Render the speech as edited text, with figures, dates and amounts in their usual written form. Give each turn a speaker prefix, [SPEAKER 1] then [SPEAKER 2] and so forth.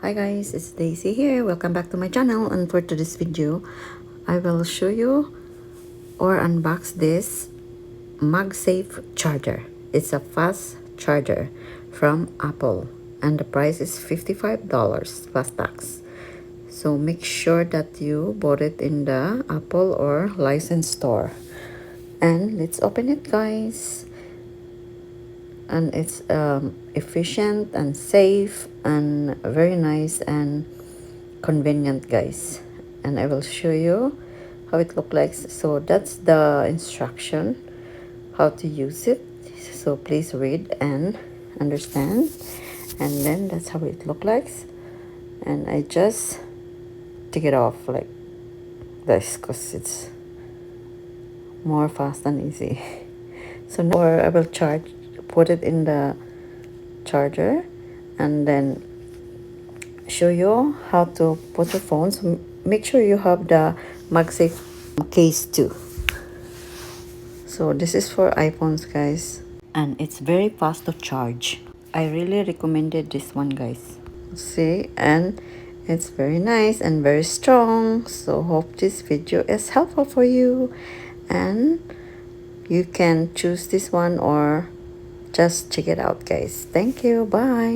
[SPEAKER 1] Hi guys, it's Daisy here. Welcome back to my channel, and for today's video I will show you or unbox this Magsafe charger. It's a fast charger from Apple and the price is $55 plus tax. So make sure that you bought it in the Apple or licensed store. And let's open it, guys. And it's efficient and safe and very nice and convenient, guys. And I will show you how it looks like. So that's the instruction how to use it, so please read and understand. And then that's how it looks like. And I just take it off like this because it's more fast and easy. So now I will put it in the charger and then show you how to put your phone. So make sure you have the MagSafe case too. So this is for iPhones, guys, and it's very fast to charge. I really recommended this one, guys. See, and it's very nice and very strong. So hope this video is helpful for you, and you can choose this one or just check it out, guys. Thank you. Bye.